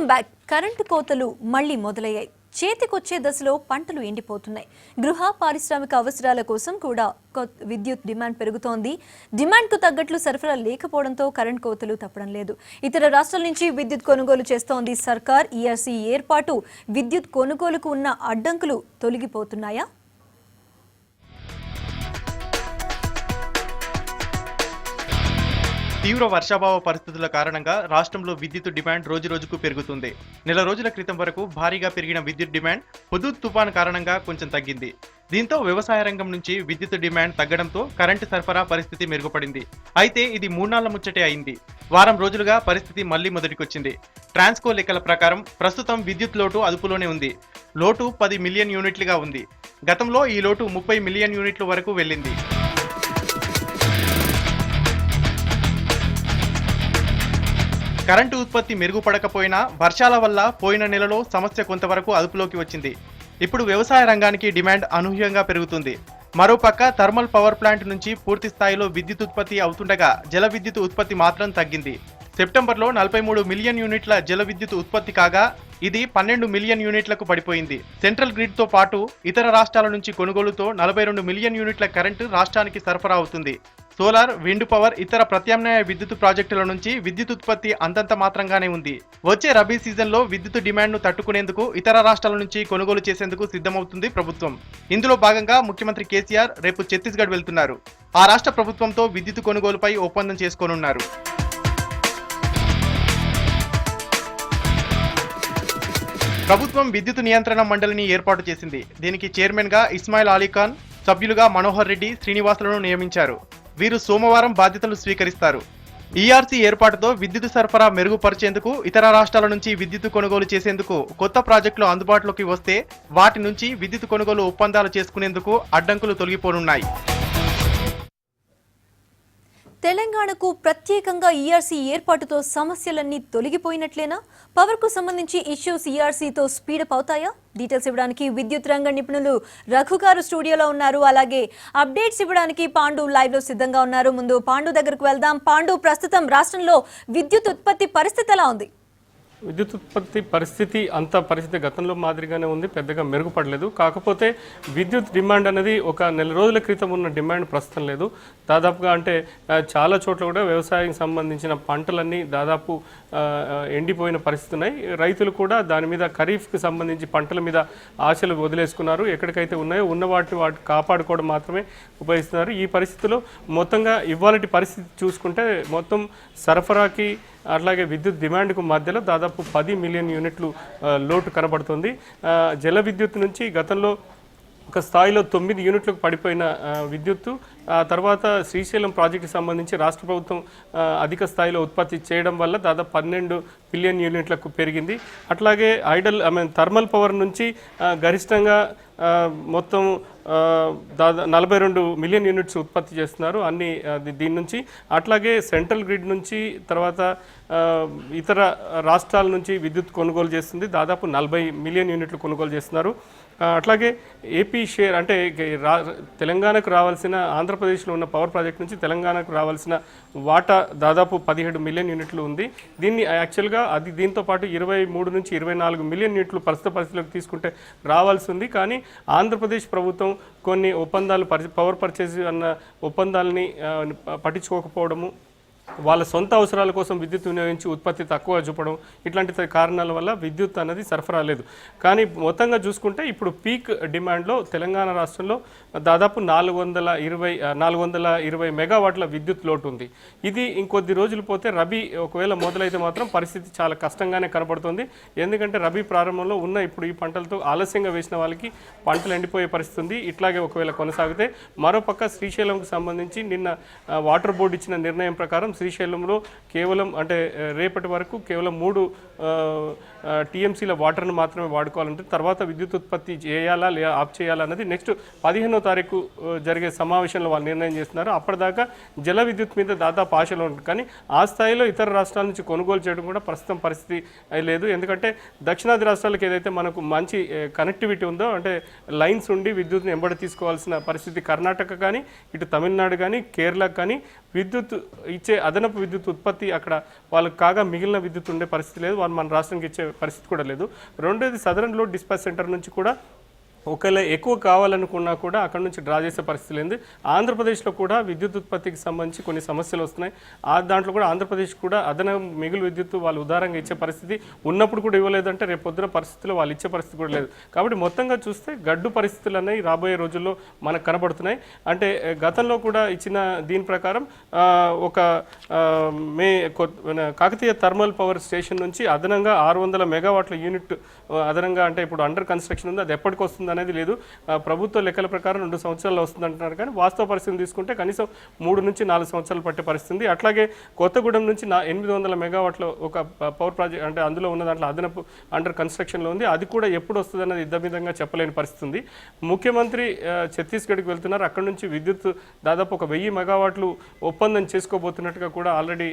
Welcome back. Current కోతలు మళ్లీ మొదలయ్యాయి. చేతికొచ్చే దశలో పంటలు ఎండిపోతున్నాయి. గృహ పారిశ్రామిక అవసరాల కోసం కూడా విద్యుత్ డిమాండ్ పెరుగుతోంది. డిమాండ్కు తగ్గట్లు సరఫరా లేకపోవడంతో కరెంట్ కోతలు తప్పడం లేదు. ఇతర రాష్ట్రాల నుంచి విద్యుత్ కొనుగోలు చేస్తోంది సర్కార్. ఈఆర్సీ ఏర్పాటు విద్యుత్ కొనుగోలుకు ఉన్న అడ్డంకులు తొలగిపోతున్నాయా? తీవ్ర వర్షాభావ పరిస్థితుల కారణంగా రాష్ట్రంలో విద్యుత్ డిమాండ్ రోజురోజుకు పెరుగుతుంది. నెల రోజుల క్రితం వరకు భారీగా పెరిగిన విద్యుత్ డిమాండ్ హుదూద్ తుఫాన్ కారణంగా కొంచెం తగ్గింది. దీంతో వ్యవసాయ రంగం నుంచి విద్యుత్ డిమాండ్ తగ్గడంతో కరెంటు సరఫరా పరిస్థితి మెరుగుపడింది. అయితే ఇది 3 నాళ్ల ముచ్చటే అయింది. వారం రోజులుగా పరిస్థితి మళ్లీ మొదటికొచ్చింది. ట్రాన్స్కో లెక్కల ప్రకారం ప్రస్తుతం విద్యుత్ లోటు అదుపులోనే ఉంది. లోటు 10 మిలియన్ యూనిట్లుగా ఉంది. గతంలో ఈ లోటు 30 మిలియన్ యూనిట్ల వరకు వెళ్ళింది. కరెంటు ఉత్పత్తి మెరుగుపడకపోయినా వర్షాల వల్ల పోయిన నెలలో సమస్య కొంతవరకు అదుపులోకి వచ్చింది. ఇప్పుడు వ్యవసాయ రంగానికి డిమాండ్ అనూహ్యంగా పెరుగుతుంది. మరోపక్క థర్మల్ పవర్ ప్లాంట్ నుంచి పూర్తి స్థాయిలో విద్యుత్ ఉత్పత్తి అవుతుండగా జల విద్యుత్ ఉత్పత్తి మాత్రం తగ్గింది. సెప్టెంబర్లో 43 మిలియన్ యూనిట్ల జల విద్యుత్ ఉత్పత్తి కాగా ఇది 12 మిలియన్ యూనిట్లకు పడిపోయింది. సెంట్రల్ గ్రిడ్ తో పాటు ఇతర రాష్ట్రాల నుంచి కొనుగోలుతో 42 మిలియన్ యూనిట్ల కరెంటు రాష్ట్రానికి సరఫరా అవుతుంది. సోలార్, విండ్ పవర్, ఇతర ప్రత్యామ్నాయ విద్యుత్ ప్రాజెక్టుల నుంచి విద్యుత్ ఉత్పత్తి అంతంత మాత్రంగానే ఉంది. వచ్చే రబీ సీజన్లో విద్యుత్ డిమాండ్ను తట్టుకునేందుకు ఇతర రాష్ట్రాల నుంచి కొనుగోలు చేసేందుకు సిద్ధమవుతుంది ప్రభుత్వం. ఇందులో భాగంగా ముఖ్యమంత్రి కేసీఆర్ రేపు ఛత్తీస్గఢ్ వెళ్తున్నారు. ఆ రాష్ట్ర ప్రభుత్వంతో విద్యుత్ కొనుగోలుపై ఒప్పందం చేసుకోనున్నారు. ప్రభుత్వం విద్యుత్ నియంత్రణ మండలిని ఏర్పాటు చేసింది. దీనికి చైర్మన్ గా ఇస్మాయిల్ అలీఖాన్, సభ్యులుగా మనోహర్ రెడ్డి, శ్రీనివాసులను నియమించారు. వీరు సోమవారం బాధ్యతలు స్వీకరిస్తారు. ఈఆర్సీ ఏర్పాటుతో విద్యుత్ సరఫరా మెరుగుపరిచేందుకు ఇతర రాష్ట్రాల నుంచి విద్యుత్ కొనుగోలు చేసేందుకు కొత్త ప్రాజెక్టులు అందుబాటులోకి వస్తే వాటి నుంచి విద్యుత్ కొనుగోలు ఒప్పందాలు చేసుకునేందుకు అడ్డంకులు తొలగిపోనున్నాయి. తెలంగాణకు ప్రత్యేకంగా ఈఆర్సీ ఏర్పాటుతో సమస్యలన్నీ తొలగిపోయినట్లేనా? పవర్కు సంబంధించి ఇష్యూస్ ఈఆర్సీతో స్పీడప్ అవుతాయా? డీటెయిల్స్ ఇవ్వడానికి విద్యుత్ రంగ నిపుణులు రఘు గారు స్టూడియోలో ఉన్నారు. అలాగే అప్డేట్స్ ఇవ్వడానికి పాండు లైవ్ లో సిద్ధంగా ఉన్నారు. ముందు పాండు దగ్గరకు వెళ్దాం. పాండు, ప్రస్తుతం రాష్ట్రంలో విద్యుత్ ఉత్పత్తి పరిస్థితి ఎలా ఉంది? విద్యుత్ ఉత్పత్తి పరిస్థితి పరిస్థితి గతంలో మాదిరిగానే ఉంది, పెద్దగా మెరుగుపడలేదు. కాకపోతే విద్యుత్ డిమాండ్ అనేది ఒక నెల రోజుల క్రితం ఉన్న డిమాండ్ ప్రస్తుతం లేదు. దాదాపుగా అంటే చాలా చోట్ల కూడా వ్యవసాయానికి సంబంధించిన పంటలన్నీ దాదాపు ఎండిపోయిన పరిస్థితి ఉన్నాయి. రైతులు కూడా దాని మీద ఖరీఫ్కి సంబంధించి పంటల మీద ఆశలు వదిలేసుకున్నారు. ఎక్కడికైతే ఉన్నాయో ఉన్న వాటి కాపాడుకోవడం మాత్రమే ఉపయోగిస్తున్నారు. ఈ పరిస్థితిలో మొత్తంగా ఇవాళటి పరిస్థితి చూసుకుంటే మొత్తం సరఫరాకి అట్లాగే విద్యుత్ డిమాండ్కు మధ్యలో దాదాపు 10 మిలియన్ యూనిట్లు లోటు కనబడుతుంది. జల విద్యుత్ నుంచి గతంలో ఒక స్థాయిలో 9 యూనిట్లకు పడిపోయిన విద్యుత్తు ఆ తర్వాత శ్రీశైలం ప్రాజెక్టుకి సంబంధించి రాష్ట్ర ప్రభుత్వం అధిక స్థాయిలో ఉత్పత్తి చేయడం వల్ల దాదాపు 12 బిలియన్ యూనిట్లకు పెరిగింది. అట్లాగే థర్మల్ పవర్ నుంచి గరిష్టంగా మొత్తం 42 మిలియన్ యూనిట్స్ ఉత్పత్తి చేస్తున్నారు అన్ని దీని నుంచి. అట్లాగే సెంట్రల్ గ్రిడ్ నుంచి తర్వాత ఇతర రాష్ట్రాల నుంచి విద్యుత్ కొనుగోలు చేస్తుంది. దాదాపు 40 మిలియన్ యూనిట్లు కొనుగోలు చేస్తున్నారు. అట్లాగే ఏపీ షేర్ అంటే తెలంగాణకు రావాల్సిన ఆంధ్రప్రదేశ్లో ఉన్న పవర్ ప్రాజెక్ట్ నుంచి తెలంగాణకు రావాల్సిన వాటా దాదాపు 17 మిలియన్ యూనిట్లు ఉంది. దీన్ని యాక్చువల్గా అది దీంతో పాటు 23 నుంచి 24 మిలియన్ యూనిట్లు ప్రస్తుత పరిస్థితిలోకి తీసుకుంటే రావాల్సి ఉంది. కానీ ఆంధ్రప్రదేశ్ ప్రభుత్వం కొన్ని ఒప్పందాలు పవర్ పర్చేజ్ అన్న ఒప్పందాలని పట్టించుకోకపోవడము, వాళ్ళ సొంత అవసరాల కోసం విద్యుత్ వినియోగించి ఉత్పత్తి తక్కువ చూపడం, ఇట్లాంటి కారణాల వల్ల విద్యుత్ అనేది సరఫరా లేదు. కానీ మొత్తంగా చూసుకుంటే ఇప్పుడు పీక్ డిమాండ్లో తెలంగాణ రాష్ట్రంలో దాదాపు 420 మెగావాట్ల విద్యుత్ లోటు ఉంది. ఇది ఇంకొద్ది రోజులు పోతే రబీ ఒకవేళ మొదలైతే మాత్రం పరిస్థితి చాలా కష్టంగానే కనబడుతుంది. ఎందుకంటే రబీ ప్రారంభంలో ఉన్న ఇప్పుడు ఈ పంటలతో ఆలస్యంగా వేసిన వాళ్ళకి పంటలు ఎండిపోయే పరిస్థితి ఉంది. ఇట్లాగే ఒకవేళ కొనసాగితే మరోపక్క శ్రీశైలంకు సంబంధించి నిన్న వాటర్ బోర్డు ఇచ్చిన నిర్ణయం ప్రకారం శ్రీశైలంలో కేవలం అంటే రేపటి వరకు కేవలం 3 టీఎంసీల వాటర్ను మాత్రమే వాడుకోవాలంటే తర్వాత విద్యుత్ ఉత్పత్తి చేయాలా లేదా ఆఫ్ చేయాలా అన్నది నెక్స్ట్ 15వ తారీఖు జరిగే సమావేశంలో వాళ్ళు నిర్ణయం చేస్తున్నారు. అప్పటిదాకా జల విద్యుత్ మీద దాదాపు ఆశలు ఉంటుంది. కానీ ఆ స్థాయిలో ఇతర రాష్ట్రాల నుంచి కొనుగోలు చేయడం కూడా ప్రస్తుతం పరిస్థితి లేదు. ఎందుకంటే దక్షిణాది రాష్ట్రాలకు ఏదైతే మనకు మంచి కనెక్టివిటీ ఉందో అంటే లైన్స్ ఉండి విద్యుత్ని ఎంబడి తీసుకోవాల్సిన పరిస్థితి కర్ణాటక కానీ ఇటు తమిళనాడు కానీ కేరళకు కానీ విద్యుత్ ఇచ్చే అదనపు విద్యుత్ ఉత్పత్తి అక్కడ వాళ్ళకి కాగా మిగిలిన విద్యుత్ ఉండే పరిస్థితి లేదు, వాళ్ళు మన రాష్ట్రానికి ఇచ్చే పరిస్థితి కూడా లేదు. రెండోది సదరన్ లోడ్ డిస్పాచ్ సెంటర్ నుంచి కూడా ఒకవేళ ఎక్కువ కావాలనుకున్నా కూడా అక్కడ నుంచి డ్రా చేసే పరిస్థితి లేదు. ఆంధ్రప్రదేశ్లో కూడా విద్యుత్ ఉత్పత్తికి సంబంధించి కొన్ని సమస్యలు వస్తున్నాయి. దాంట్లో కూడా ఆంధ్రప్రదేశ్ కూడా మిగులు విద్యుత్ వాళ్ళు ఉదారంగా ఇచ్చే పరిస్థితి ఉన్నప్పుడు కూడా ఇవ్వలేదంటే రేపు పొద్దున పరిస్థితుల్లో వాళ్ళు ఇచ్చే పరిస్థితి కూడా లేదు. కాబట్టి మొత్తంగా చూస్తే గడ్డు పరిస్థితులు అనేవి రాబోయే రోజుల్లో మనకు కనబడుతున్నాయి. అంటే గతంలో కూడా ఇచ్చిన దీని ప్రకారం ఒక కాకతీయ థర్మల్ పవర్ స్టేషన్ నుంచి అదనంగా 600 మెగావాట్ల యూనిట్ అదనంగా అంటే ఇప్పుడు అండర్ కన్స్ట్రక్షన్ ఉంది, అది ఎప్పటికి వస్తుంది అనేది లేదు. ప్రభుత్వ లెక్కల ప్రకారం 2 సంవత్సరాలు వస్తుంది అంటున్నారు, కానీ వాస్తవ పరిస్థితిని తీసుకుంటే కనీసం 3 నుంచి 4 సంవత్సరాలు పట్టే పరిస్థితి. అట్లాగే కొత్తగూడెం నుంచి 800 మెగావాట్ల ఒక పవర్ ప్రాజెక్ట్ అంటే అందులో ఉన్న దాంట్లో అదనపు అండర్ కన్స్ట్రక్షన్లో ఉంది, అది కూడా ఎప్పుడు వస్తుంది అన్నది ఇద్దమిదంగా చెప్పలేని పరిస్థితి ఉంది. ముఖ్యమంత్రి ఛత్తీస్గఢ్కి వెళ్తున్నారు, అక్కడ నుంచి విద్యుత్ దాదాపు 1000 మెగావాట్లు ఒప్పందం చేసుకోబోతున్నట్టుగా కూడా ఆల్రెడీ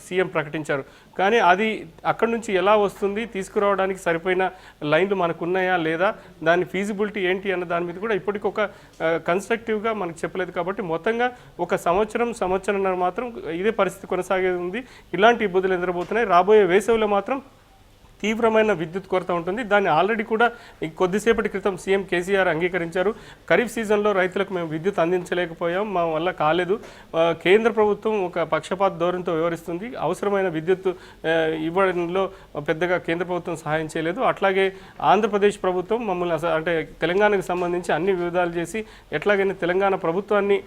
సీఎం ప్రకటించారు. కానీ అది అక్కడ నుంచి ఎలా వస్తుంది, తీసుకురావడానికి సరిపోయిన లైన్లు మనకు ఉన్నాయా లేదా, దాని ఫీజిబిలిటీ ఏంటి అన్న దాని మీద కూడా ఇప్పటికి ఒక కన్స్ట్రక్టివ్గా మనకు చెప్పలేదు. కాబట్టి మొత్తంగా ఒక సంవత్సరంన్నర మాత్రం ఇదే పరిస్థితి కొనసాగేది ఉంది. ఇలాంటి ఇబ్బందులు ఎదురబోతున్నాయి. రాబోయే వేసవిలో మాత్రం తీవ్రమైన విద్యుత్ కొరత ఉంటుంది. దాన్ని ఆల్రెడీ కూడా కొద్దిసేపటి క్రితం సీఎం కేసీఆర్ అంగీకరించారు. ఖరీఫ్ సీజన్లో రైతులకు మేము విద్యుత్ అందించలేకపోయాం, మా వల్ల కాలేదు. కేంద్ర ప్రభుత్వం ఒక పక్షపాత ధోరణితో వ్యవహరిస్తుంది, అవసరమైన విద్యుత్ ఇవ్వడంలో పెద్దగా కేంద్ర ప్రభుత్వం సహాయం చేయలేదు. అట్లాగే ఆంధ్రప్రదేశ్ ప్రభుత్వం మమ్మల్ని అంటే తెలంగాణకు సంబంధించి అన్ని విధాలు చేసి ఎట్లాగైనా తెలంగాణ ప్రభుత్వాన్ని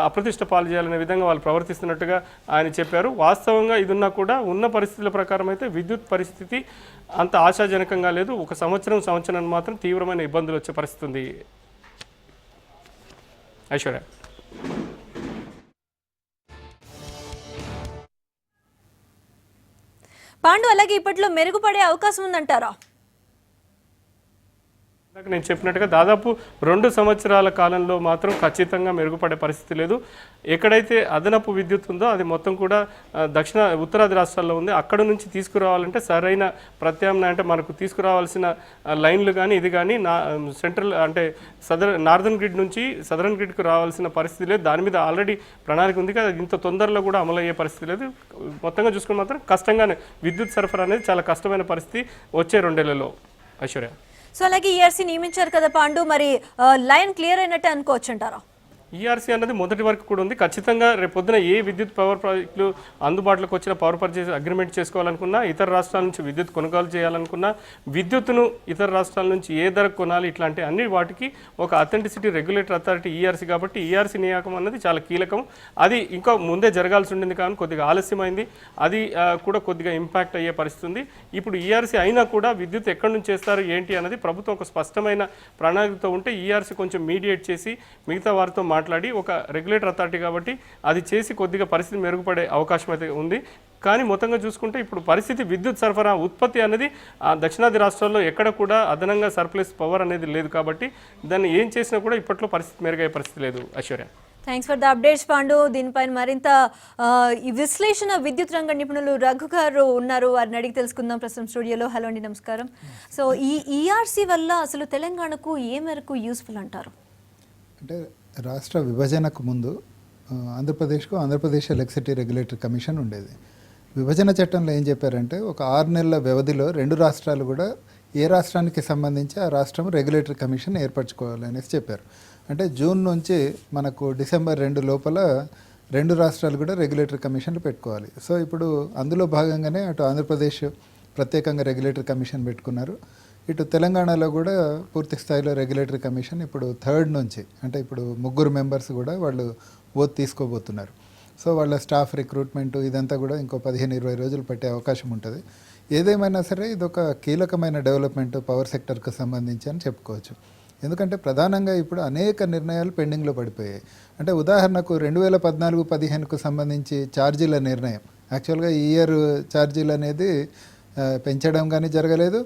అప్రతిష్ట పాలు చేయాలనే విధంగా వాళ్ళు ప్రవర్తిస్తున్నట్టుగా ఆయన చెప్పారు. వాస్తవంగా ఇది ఉన్నా కూడా ఉన్న పరిస్థితుల ప్రకారం అయితే విద్యుత్ పరిస్థితి అంత ఆశాజనకంగా లేదు. ఒక సంవత్సరం మాత్రం తీవ్రమైన ఇబ్బందులు వచ్చే పరిస్థితి ఉంది. ఐశ్వర్య. పాండు, అలాగే ఇప్పట్లో మెరుగుపడే అవకాశం ఉందంటారా? నేను చెప్పినట్టుగా దాదాపు 2 సంవత్సరాల కాలంలో మాత్రం ఖచ్చితంగా మెరుగుపడే పరిస్థితి లేదు. ఎక్కడైతే అదనపు విద్యుత్ ఉందో అది మొత్తం కూడా ఉత్తరాది రాష్ట్రాల్లో ఉంది. అక్కడ నుంచి తీసుకురావాలంటే సరైన ప్రత్యామ్నాయం అంటే మనకు తీసుకురావాల్సిన లైన్లు కానీ ఇది కానీ సెంట్రల్ అంటే నార్దర్న్ గ్రిడ్ నుంచి సదరన్ గ్రిడ్కు రావాల్సిన పరిస్థితి లేదు. దాని మీద ఆల్రెడీ ప్రణాళిక ఉంది కదా, ఇంత తొందరలో కూడా అమలు అయ్యే పరిస్థితి లేదు. మొత్తంగా చూసుకుని మాత్రం కష్టంగానే విద్యుత్ సరఫరా అనేది చాలా కష్టమైన పరిస్థితి వచ్చే 2 ఏళ్లలో. ఐశ్వర్య. సో అలాగే ఈఆర్సీ నియమించారు కదా పాండు, మరి లైన్ క్లియర్ అయినట్టే అనుకోవచ్చు అంటారా? ఈఆర్సీ అన్నది మొదటి వరకు కూడా ఉంది. ఖచ్చితంగా రేపొద్దున ఏ విద్యుత్ పవర్ ప్రాజెక్టులు అందుబాటులోకి వచ్చిన పవర్ పర్చేస్ అగ్రిమెంట్ చేసుకోవాలనుకున్నా, ఇతర రాష్ట్రాల నుంచి విద్యుత్ కొనుగోలు చేయాలనుకున్నా, విద్యుత్తును ఇతర రాష్ట్రాల నుంచి ఏ ధరకు కొనాలి, ఇట్లాంటి అన్ని వాటికి ఒక అథెంటిసిటీ రెగ్యులేటర్ అథారిటీ ఈఆర్సీ. కాబట్టి ఈఆర్సీ నియామకం అన్నది చాలా కీలకం. అది ఇంకా ముందే జరగాల్సి ఉండింది కానీ కొద్దిగా ఆలస్యమైంది. అది కూడా కొద్దిగా ఇంపాక్ట్ అయ్యే పరిస్థితి ఉంది. ఇప్పుడు ఈఆర్సీ అయినా కూడా విద్యుత్ ఎక్కడి నుంచి చేస్తారు ఏంటి అన్నది ప్రభుత్వం ఒక స్పష్టమైన ప్రణాళికతో ఉంటే ఈఆర్సీ కొంచెం మీడియేట్ చేసి మిగతా వారితో మాట్లాడి ఒక రెగ్యులేటర్ అథారిటీ కాబట్టి అది చేసి కొద్దిగా పరిస్థితి మెరుగుపడే అవకాశం అయితే ఉంది. కానీ మొత్తంగా చూసుకుంటే ఇప్పుడు పరిస్థితి విద్యుత్ సరఫరా ఉత్పత్తి అనేది దక్షిణాది రాష్ట్రాల్లో ఎక్కడ కూడా అదనంగా సర్ప్లస్ పవర్ అనేది లేదు. కాబట్టి దాన్ని ఏం చేసినా కూడా ఇప్పట్లో పరిస్థితి మెరుగయ్యే పరిస్థితి లేదు. Aishwarya. Thanks for the updates Pandu. దీనిపైన మరింత ఈ విశ్లేషణ విద్యుత్ రంగ నిపుణులు రఘు గారు ఉన్నారు, వారిని అడిగి తెలుసుకుందాం ప్రస్తుతం స్టూడియోలో. హలో అండి, నమస్కారం. సో ఈ ఈఆర్సీ వల్ల అసలు తెలంగాణకు ఏ మేరకు యూస్ఫుల్ అంటారు? అంటే రాష్ట్ర విభజనకు ముందు ఆంధ్రప్రదేశ్ ఎలక్ట్రిసిటీ రెగ్యులేటరీ కమిషన్ ఉండేది. విభజన చట్టంలో ఏం చెప్పారంటే ఒక 6 నెలల వ్యవధిలో 2 రాష్ట్రాలు కూడా ఏ రాష్ట్రానికి సంబంధించి ఆ రాష్ట్రం రెగ్యులేటరీ కమిషన్ ఏర్పరచుకోవాలి అనేసి చెప్పారు. అంటే జూన్ నుంచి మనకు డిసెంబర్ 2 లోపల 2 రాష్ట్రాలు కూడా రెగ్యులేటరీ కమిషన్లు పెట్టుకోవాలి. సో ఇప్పుడు అందులో భాగంగానే అటు ఆంధ్రప్రదేశ్ ప్రత్యేకంగా రెగ్యులేటరీ కమిషన్ పెట్టుకున్నారు, ఇటు తెలంగాణలో కూడా పూర్తి స్థాయిలో రెగ్యులేటరీ కమిషన్ ఇప్పుడు 3rd నుంచి అంటే ఇప్పుడు 3 మెంబర్స్ కూడా వాళ్ళు ఓత్ తీసుకోబోతున్నారు. సో వాళ్ళ స్టాఫ్ రిక్రూట్మెంట్ ఇదంతా కూడా ఇంకో 15-20 రోజులు పట్టే అవకాశం ఉంటుంది. ఏదేమైనా సరే ఇదొక కీలకమైన డెవలప్మెంట్ పవర్ సెక్టర్కు సంబంధించి అని చెప్పుకోవచ్చు. ఎందుకంటే ప్రధానంగా ఇప్పుడు అనేక నిర్ణయాలు పెండింగ్లో పడిపోయాయి. అంటే ఉదాహరణకు 2014-15కు సంబంధించి ఛార్జీల నిర్ణయం, యాక్చువల్గా ఈ ఇయర్ ఛార్జీలు అనేది పెంచడం కానీ జరగలేదు.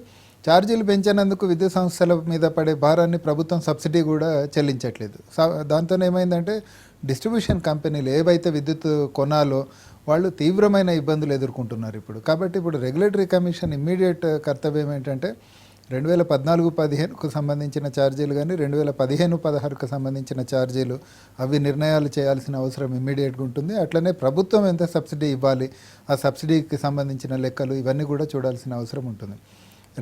ఛార్జీలు పెంచినందుకు విద్యుత్ సంస్థల మీద పడే భారాన్ని ప్రభుత్వం సబ్సిడీ కూడా చెల్లించట్లేదు. దాంతో ఏమైందంటే డిస్ట్రిబ్యూషన్ కంపెనీలు ఏవైతే విద్యుత్ కొనాలో వాళ్ళు తీవ్రమైన ఇబ్బందులు ఎదుర్కొంటున్నారు ఇప్పుడు. కాబట్టి ఇప్పుడు రెగ్యులేటరీ కమిషన్ ఇమ్మీడియట్ కర్తవ్యం ఏంటంటే 2014-15కు సంబంధించిన ఛార్జీలు కానీ 2015-16కు సంబంధించిన ఛార్జీలు అవి నిర్ణయాలు చేయాల్సిన అవసరం ఇమ్మీడియట్గా ఉంటుంది. అట్లనే ప్రభుత్వం ఎంత సబ్సిడీ ఇవ్వాలి, ఆ సబ్సిడీకి సంబంధించిన లెక్కలు ఇవన్నీ కూడా చూడాల్సిన అవసరం ఉంటుంది.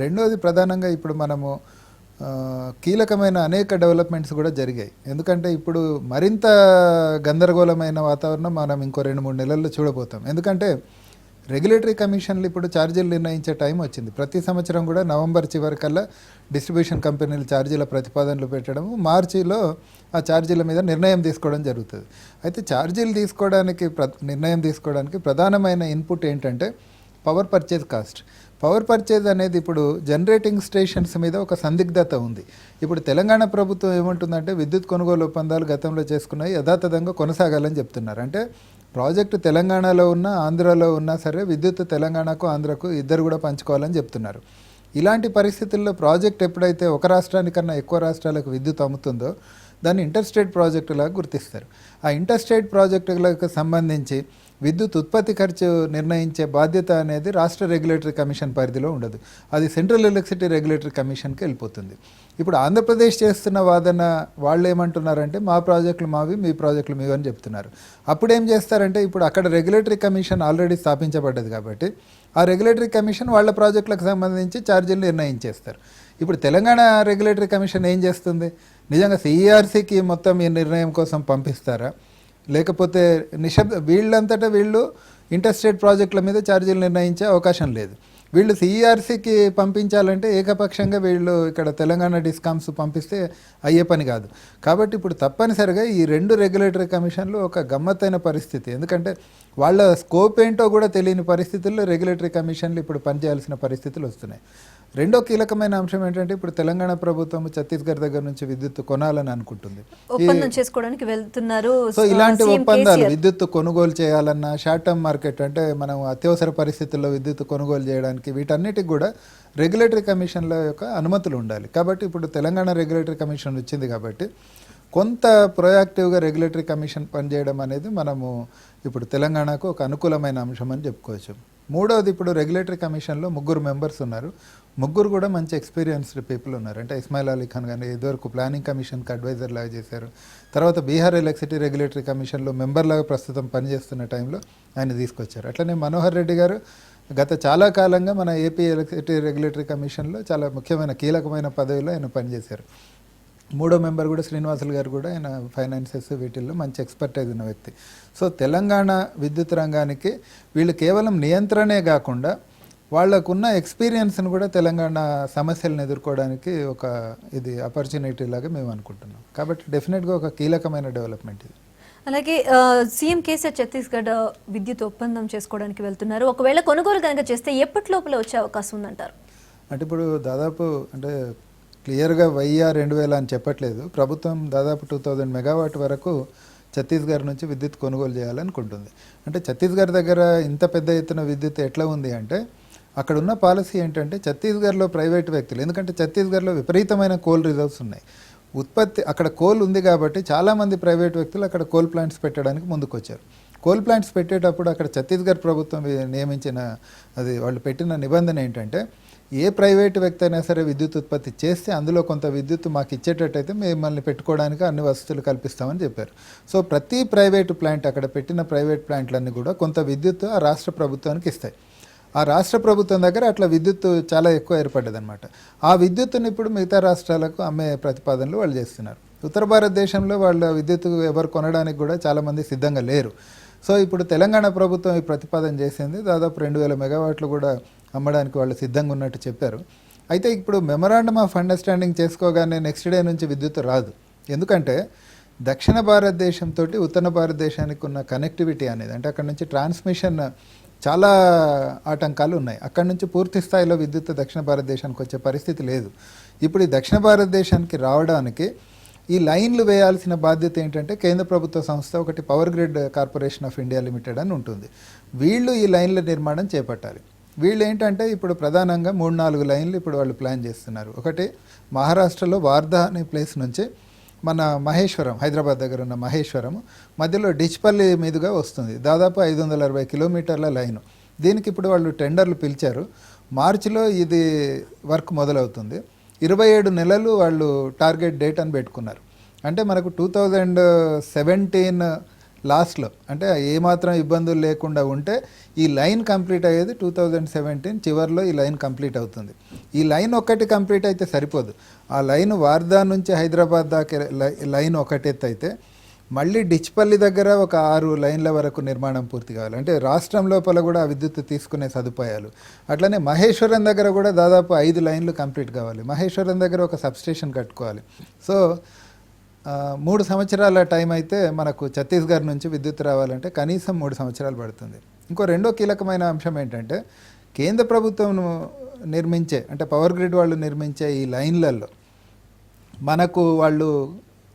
రెండోది ప్రధానంగా ఇప్పుడు మనము కీలకమైన అనేక డెవలప్మెంట్స్ కూడా జరిగాయి. ఎందుకంటే ఇప్పుడు మరింత గందరగోళమైన వాతావరణం మనం ఇంకో 2-3 నెలల్లో చూడబోతాం. ఎందుకంటే రెగ్యులేటరీ కమిషన్లు ఇప్పుడు ఛార్జీలు నిర్ణయించే టైం వచ్చింది. ప్రతి సంవత్సరం కూడా నవంబర్ చివరికల్లా డిస్ట్రిబ్యూషన్ కంపెనీలు ఛార్జీల ప్రతిపాదనలు పెట్టడము, మార్చిలో ఆ ఛార్జీల మీద నిర్ణయం తీసుకోవడం జరుగుతుంది. అయితే ఛార్జీలు తీసుకోవడానికి నిర్ణయం తీసుకోవడానికి ప్రధానమైన ఇన్పుట్ ఏంటంటే power purchase cost. Power purchase అనేది ఇప్పుడు జనరేటింగ్ స్టేషన్స్ మీద ఒక సందిగ్ధత ఉంది. ఇప్పుడు తెలంగాణ ప్రభుత్వం ఏమంటుందంటే విద్యుత్ కొనుగోలు ఒప్పందాలు గతంలో చేసుకున్నాయి యథాతథంగా కొనసాగాలని చెప్తున్నారు. అంటే ప్రాజెక్టు తెలంగాణలో ఉన్నా ఆంధ్రాలో ఉన్నా సరే విద్యుత్ తెలంగాణకు ఆంధ్రకు ఇద్దరు కూడా పంచుకోవాలని చెప్తున్నారు. ఇలాంటి పరిస్థితుల్లో ప్రాజెక్ట్ ఎప్పుడైతే ఒక రాష్ట్రానికన్నా ఎక్కువ రాష్ట్రాలకు విద్యుత్ అమ్ముతుందో దాన్ని ఇంటర్స్టేట్ ప్రాజెక్టులాగా గుర్తిస్తారు. ఆ ఇంటర్స్టేట్ ప్రాజెక్టులకు సంబంధించి విద్యుత్ ఉత్పత్తి ఖర్చు నిర్ణయించే బాధ్యత అనేది రాష్ట్ర రెగ్యులేటరీ కమిషన్ పరిధిలో ఉండదు. అది సెంట్రల్ ఎలక్ట్రిసిటీ రెగ్యులేటరీ కమిషన్కి వెళ్ళిపోతుంది. ఇప్పుడు ఆంధ్రప్రదేశ్ చేస్తున్న వాదన వాళ్ళు ఏమంటున్నారంటే మా ప్రాజెక్టులు మావి, మీ ప్రాజెక్టులు మీవి అని చెప్తున్నారు. అప్పుడు ఏం చేస్తారంటే ఇప్పుడు అక్కడ రెగ్యులేటరీ కమిషన్ ఆల్రెడీ స్థాపించబడ్డది కాబట్టి ఆ రెగ్యులేటరీ కమిషన్ వాళ్ళ ప్రాజెక్టులకు సంబంధించి ఛార్జీలు నిర్ణయించేస్తారు. ఇప్పుడు తెలంగాణ రెగ్యులేటరీ కమిషన్ ఏం చేస్తుంది? నిజంగా సిఈఆర్సీకి మొత్తం ఈ నిర్ణయం కోసం పంపిస్తారా, లేకపోతే వీళ్ళంతటా వీళ్ళు ఇంటర్స్టేట్ ప్రాజెక్టుల మీద ఛార్జీలు నిర్ణయించే అవకాశం లేదు. వీళ్ళు సిఈఆర్సీకి పంపించాలంటే ఏకపక్షంగా వీళ్ళు ఇక్కడ తెలంగాణ డిస్కామ్స్ పంపిస్తే అయ్యే పని కాదు. కాబట్టి ఇప్పుడు తప్పనిసరిగా ఈ 2 రెగ్యులేటరీ కమిషన్లు ఒక గమ్మత్తైన పరిస్థితి. ఎందుకంటే వాళ్ళ స్కోప్ ఏంటో కూడా తెలియని పరిస్థితుల్లో రెగ్యులేటరీ కమిషన్లు ఇప్పుడు పనిచేయాల్సిన పరిస్థితులు వస్తున్నాయి. రెండో కీలకమైన అంశం ఏంటంటే ఇప్పుడు తెలంగాణ ప్రభుత్వం ఛత్తీస్గఢ్ దగ్గర నుంచి విద్యుత్ కొనాలని అనుకుంటుంది. ఒప్పందం చేసుకోవడానికి వెళ్తున్నారు. సో ఇలాంటి ఒప్పందాలు విద్యుత్ కొనుగోలు చేయాలన్నా, షార్ట్ టర్మ్ మార్కెట్ అంటే మనం అత్యవసర పరిస్థితుల్లో విద్యుత్ కొనుగోలు చేయడానికి వీటన్నిటికి కూడా రెగ్యులేటరీ కమిషన్ల యొక్క అనుమతులు ఉండాలి. కాబట్టి ఇప్పుడు తెలంగాణ రెగ్యులేటరీ కమిషన్ వచ్చింది కాబట్టి కొంత ప్రొయాక్టివ్గా రెగ్యులేటరీ కమిషన్ పనిచేయడం అనేది మనము ఇప్పుడు తెలంగాణకు ఒక అనుకూలమైన అంశం అని చెప్పుకోవచ్చు. మూడవది ఇప్పుడు రెగ్యులేటరీ కమిషన్లో 3 మెంబర్స్ ఉన్నారు. 3 కూడా మంచి ఎక్స్పీరియన్స్డ్ పీపుల్ ఉన్నారు. అంటే ఇస్మాయిల్ అలీ ఖాన్ కానీ ఇదివరకు ప్లానింగ్ కమిషన్కి అడ్వైజర్ లాగా చేశారు. తర్వాత బీహార్ ఎలక్ట్రిసిటీ రెగ్యులేటరీ కమిషన్లో మెంబర్ లాగా ప్రస్తుతం పనిచేస్తున్న టైంలో ఆయన తీసుకొచ్చారు. అట్లనే మనోహర్ రెడ్డి గారు గత చాలా కాలంగా మన ఏపీ ఎలక్ట్రిసిటీ రెగ్యులేటరీ కమిషన్లో చాలా ముఖ్యమైన కీలకమైన పదవిలో ఆయన పనిచేశారు. 3వ మెంబర్ కూడా శ్రీనివాసులు గారు కూడా ఆయన ఫైనాన్సెస్ వీటిల్లో మంచి ఎక్స్పర్టైజ్ ఉన్న వ్యక్తి. సో తెలంగాణ విద్యుత్ రంగానికి వీళ్ళు కేవలం నియంత్రణే కాకుండా వాళ్ళకున్న ఎక్స్పీరియన్స్ని కూడా తెలంగాణ సమస్యలను ఎదుర్కోవడానికి ఒక ఇది ఆపర్చునిటీ లాగా మేము అనుకుంటున్నాం. కాబట్టి డెఫినెట్గా ఒక కీలకమైన డెవలప్మెంట్ ఇది. అలాగే సీఎం కేసీఆర్ ఛత్తీస్గఢ్ విద్యుత్ ఒప్పందం చేసుకోవడానికి వెళ్తున్నారు. ఒకవేళ కొనుగోలు కనుక చేస్తే ఎప్పటి లోపల వచ్చే అవకాశం ఉందంటారు? అంటే ఇప్పుడు దాదాపు అంటే క్లియర్గా 1000-2000 అని చెప్పట్లేదు. ప్రభుత్వం దాదాపు 2000 మెగావాట్ వరకు ఛత్తీస్గఢ్ నుంచి విద్యుత్ కొనుగోలు చేయాలనుకుంటుంది. అంటే ఛత్తీస్గఢ్ దగ్గర ఇంత పెద్ద ఎత్తున విద్యుత్ ఎట్లా ఉంది అంటే అక్కడ ఉన్న పాలసీ ఏంటంటే ఛత్తీస్గఢ్లో ప్రైవేట్ వ్యక్తులు, ఎందుకంటే ఛత్తీస్గఢ్లో విపరీతమైన కోల్ రిజర్వ్స్ ఉన్నాయి, ఉత్పత్తి అక్కడ కోల్ ఉంది కాబట్టి చాలామంది ప్రైవేట్ వ్యక్తులు అక్కడ కోల్ ప్లాంట్స్ పెట్టడానికి ముందుకొచ్చారు. కోల్ ప్లాంట్స్ పెట్టేటప్పుడు అక్కడ ఛత్తీస్గఢ్ ప్రభుత్వం నియమించిన అది వాళ్ళు పెట్టిన నిబంధన ఏంటంటే ఏ ప్రైవేటు వ్యక్తి అయినా సరే విద్యుత్ ఉత్పత్తి చేస్తే అందులో కొంత విద్యుత్ మాకు ఇచ్చేటట్టయితే మిమ్మల్ని పెట్టుకోవడానికి అన్ని వసతులు కల్పిస్తామని చెప్పారు. సో ప్రతి ప్రైవేటు ప్లాంట్ అక్కడ పెట్టిన ప్రైవేట్ ప్లాంట్లన్నీ కూడా కొంత విద్యుత్ ఆ రాష్ట్ర ప్రభుత్వానికి ఇస్తాయి. ఆ రాష్ట్ర ప్రభుత్వం దగ్గర అట్లా విద్యుత్ చాలా ఎక్కువ ఏర్పడ్డది అనమాట. ఆ విద్యుత్తుని ఇప్పుడు మిగతా రాష్ట్రాలకు అమ్మే ప్రతిపాదనలు వాళ్ళు చేస్తున్నారు. ఉత్తర భారతదేశంలో వాళ్ళ విద్యుత్ ఎవరు కొనడానికి కూడా చాలామంది సిద్ధంగా లేరు. సో ఇప్పుడు తెలంగాణ ప్రభుత్వం ఈ ప్రతిపాదన చేసింది. దాదాపు 2000 మెగావాట్లు కూడా అమ్మడానికి వాళ్ళు సిద్ధంగా ఉన్నట్టు చెప్పారు. అయితే ఇప్పుడు మెమరాండమ్ ఆఫ్ అండర్స్టాండింగ్ చేసుకోగానే నెక్స్ట్ డే నుంచి విద్యుత్ రాదు. ఎందుకంటే దక్షిణ భారతదేశంతో ఉత్తర భారతదేశానికి ఉన్న కనెక్టివిటీ అనేది, అంటే అక్కడ నుంచి ట్రాన్స్మిషన్ చాలా ఆటంకాలు ఉన్నాయి. అక్కడి నుంచి పూర్తి స్థాయిలో విద్యుత్ దక్షిణ భారతదేశానికి వచ్చే పరిస్థితి లేదు. ఇప్పుడు ఈ దక్షిణ భారతదేశానికి రావడానికి ఈ లైన్లు వేయాల్సిన బాధ్యత ఏంటంటే కేంద్ర ప్రభుత్వ సంస్థ ఒకటి power grid corporation of India limited అని ఉంటుంది. వీళ్ళు ఈ లైన్ల నిర్మాణం చేపట్టాలి. వీళ్ళు ఏంటంటే ఇప్పుడు ప్రధానంగా 3-4 లైన్లు ఇప్పుడు వాళ్ళు ప్లాన్ చేస్తున్నారు. ఒకటి మహారాష్ట్రలో వార్ధా అనే ప్లేస్ నుంచి మన మహేశ్వరం, హైదరాబాద్ దగ్గర ఉన్న మహేశ్వరం మధ్యలో డిచ్పల్లి మీదుగా వస్తుంది. దాదాపు 560 కిలోమీటర్ల లైను. దీనికి ఇప్పుడు వాళ్ళు టెండర్లు పిలిచారు. మార్చిలో ఇది వర్క్ మొదలవుతుంది. 27 నెలలు వాళ్ళు టార్గెట్ డేట్ అని పెట్టుకున్నారు. అంటే మనకు 2017 లాస్ట్లో అంటే ఏమాత్రం ఇబ్బందులు లేకుండా ఉంటే ఈ లైన్ కంప్లీట్ అయ్యేది 2017 చివరిలో ఈ లైన్ కంప్లీట్ అవుతుంది. ఈ లైన్ ఒక్కటి కంప్లీట్ అయితే సరిపోదు. ఆ లైన్ వార్దా నుంచి హైదరాబాద్ దాకా లైన్ ఒకటెత్తు అయితే మళ్ళీ డిచ్పల్లి దగ్గర ఒక 6 లైన్ల వరకు నిర్మాణం పూర్తి కావాలి. అంటే రాష్ట్రం లోపల కూడా ఆ విద్యుత్ తీసుకునే సదుపాయాలు. అట్లనే మహేశ్వరం దగ్గర కూడా దాదాపు 5 లైన్లు కంప్లీట్ కావాలి. మహేశ్వరం దగ్గర ఒక సబ్స్టేషన్ కట్టుకోవాలి. సో 3 సంవత్సరాల టైం అయితే మనకు ఛత్తీస్గఢ్ నుంచి విద్యుత్ రావాలంటే కనీసం 3 సంవత్సరాలు పడుతుంది. ఇంకో రెండో కీలకమైన అంశం ఏంటంటే కేంద్ర ప్రభుత్వం నిర్మించే అంటే పవర్ గ్రిడ్ వాళ్ళు నిర్మించే ఈ లైన్లలో మనకు వాళ్ళు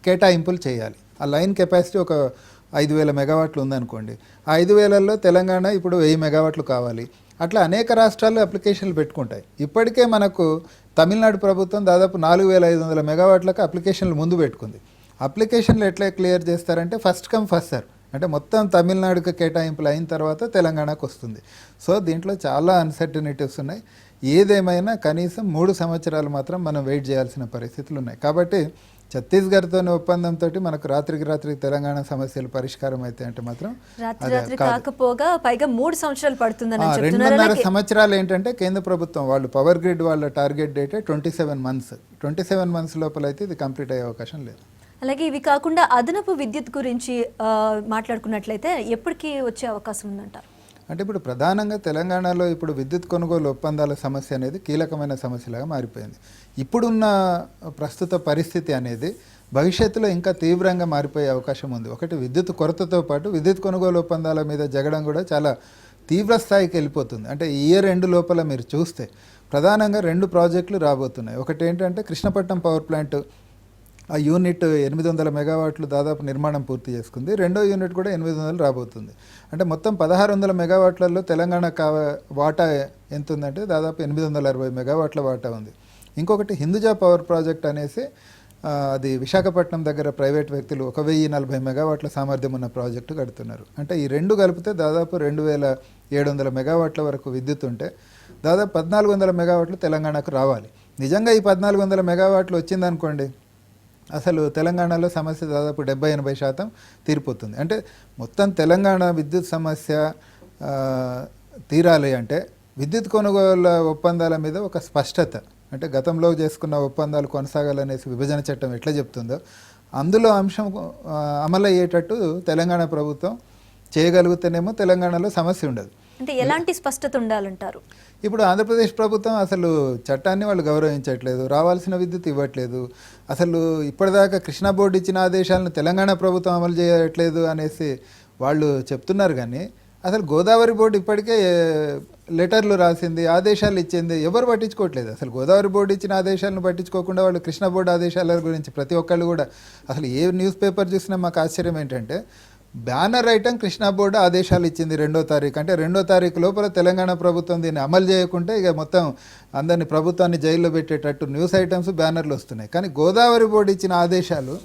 కేటాయింపులు చేయాలి. ఆ లైన్ కెపాసిటీ ఒక 5,000 మెగావాట్లు ఉందనుకోండి. ఆ 5,000లో తెలంగాణ ఇప్పుడు 1000 మెగావాట్లు కావాలి. అట్లా అనేక రాష్ట్రాలు అప్లికేషన్లు పెట్టుకుంటాయి. ఇప్పటికే మనకు తమిళనాడు ప్రభుత్వం దాదాపు 4,500 మెగావాట్లకు అప్లికేషన్లు ముందు పెట్టుకుంది. అప్లికేషన్లు ఎట్లా క్లియర్ చేస్తారంటే ఫస్ట్ కమ్ ఫస్ట్ సర్వ్, అంటే మొత్తం తమిళనాడుకి కేటాయింపులు అయిన తర్వాత తెలంగాణకు వస్తుంది. సో దీంట్లో చాలా అన్సర్టనిటీస్ ఉన్నాయి. ఏదేమైనా కనీసం 3 సంవత్సరాలు మాత్రం మనం వెయిట్ చేయాల్సిన పరిస్థితులు ఉన్నాయి. కాబట్టి ఛత్తీస్గఢ్తో ఒప్పందంతో మనకు రాత్రికి తెలంగాణ సమస్యలు పరిష్కారం అయితే అంటే మాత్రం రాత్రి కాకపోగా పైగా 3 సంవత్సరాలు పడుతుందని 2.5 సంవత్సరాలు ఏంటంటే కేంద్ర ప్రభుత్వం వాళ్ళు పవర్ గ్రిడ్ వాళ్ళ టార్గెట్ డేట్ 27 మంత్స్ లోపల అయితే ఇది కంప్లీట్ అయ్యే అవకాశం లేదు. అలాగే ఇవి కాకుండా అదనపు విద్యుత్ గురించి మాట్లాడుకున్నట్లయితే ఎప్పటికీ వచ్చే అవకాశం ఉందంట? అంటే ఇప్పుడు ప్రధానంగా తెలంగాణలో ఇప్పుడు విద్యుత్ కొనుగోలు ఒప్పందాల సమస్య అనేది కీలకమైన సమస్యలాగా మారిపోయింది. ఇప్పుడున్న ప్రస్తుత పరిస్థితి అనేది భవిష్యత్తులో ఇంకా తీవ్రంగా మారిపోయే అవకాశం ఉంది. ఒకటి విద్యుత్ కొరతతో పాటు విద్యుత్ కొనుగోలు ఒప్పందాల మీద జగడం కూడా చాలా తీవ్ర స్థాయికి వెళ్ళిపోతుంది. అంటే ఈ ఇయర్ ఎండ్ లోపల మీరు చూస్తే ప్రధానంగా 2 ప్రాజెక్టులు రాబోతున్నాయి. ఒకటి ఏంటంటే కృష్ణపట్నం పవర్ ప్లాంట్ ఆ యూనిట్ 800 మెగావాట్లు దాదాపు నిర్మాణం పూర్తి చేసుకుంది. రెండో యూనిట్ కూడా 800 రాబోతుంది. అంటే మొత్తం 1600 మెగావాట్లలో తెలంగాణ వాటా ఎంత ఉందంటే దాదాపు 860 మెగావాట్ల వాటా ఉంది. ఇంకొకటి హిందూజా పవర్ ప్రాజెక్ట్ అనేసి అది విశాఖపట్నం దగ్గర ప్రైవేట్ వ్యక్తులు 1040 మెగావాట్ల సామర్థ్యం ఉన్న ప్రాజెక్టు కడుతున్నారు. అంటే ఈ 2 కలిపితే దాదాపు 2700 మెగావాట్ల వరకు విద్యుత్ ఉంటే దాదాపు 1400 మెగావాట్లు తెలంగాణకు రావాలి. నిజంగా ఈ 1400 మెగావాట్లు వచ్చిందనుకోండి అసలు తెలంగాణలో సమస్య దాదాపు 70-80% తీరిపోతుంది. అంటే మొత్తం తెలంగాణ విద్యుత్ సమస్య తీరాలి అంటే విద్యుత్ కొనుగోలు ఒప్పందాల మీద ఒక స్పష్టత, అంటే గతంలో చేసుకున్న ఒప్పందాలు కొనసాగాలనేసి విభజన చట్టం ఎట్లా చెప్తుందో అందులో అంశం అమలయ్యేటట్టు తెలంగాణ ప్రభుత్వం చేయగలిగితేనేమో తెలంగాణలో సమస్య ఉండదు. అంటే ఎలాంటి స్పష్టత ఉండాలంటారు? ఇప్పుడు ఆంధ్రప్రదేశ్ ప్రభుత్వం అసలు చట్టాన్ని వాళ్ళు గౌరవించట్లేదు, రావాల్సిన విద్యుత్ ఇవ్వట్లేదు. అసలు ఇప్పటిదాకా కృష్ణా బోర్డు ఇచ్చిన ఆదేశాలను తెలంగాణ ప్రభుత్వం అమలు చేయట్లేదు అనేసి వాళ్ళు చెప్తున్నారు. కానీ అసలు గోదావరి బోర్డు ఇప్పటికే లెటర్లు రాసింది, ఆదేశాలు ఇచ్చింది, ఎవరు పట్టించుకోవట్లేదు. అసలు గోదావరి బోర్డు ఇచ్చిన ఆదేశాలను పట్టించుకోకుండా వాళ్ళు కృష్ణా బోర్డు ఆదేశాల గురించి ప్రతి ఒక్కళ్ళు కూడా అసలు ఏ న్యూస్ పేపర్ చూసినా మాకు ఆశ్చర్యం ఏంటంటే బ్యానర్ ఐటమ్ కృష్ణా బోర్డు ఆదేశాలు ఇచ్చింది 2వ తారీఖు. అంటే 2వ తారీఖు లోపల తెలంగాణ ప్రభుత్వం దీన్ని అమలు చేయకుంటే ఇక మొత్తం అందరినీ ప్రభుత్వాన్ని జైల్లో పెట్టేటట్టు న్యూస్ ఐటమ్స్ బ్యానర్లు వస్తున్నాయి. కానీ గోదావరి బోర్డు ఇచ్చిన ఆదేశాలు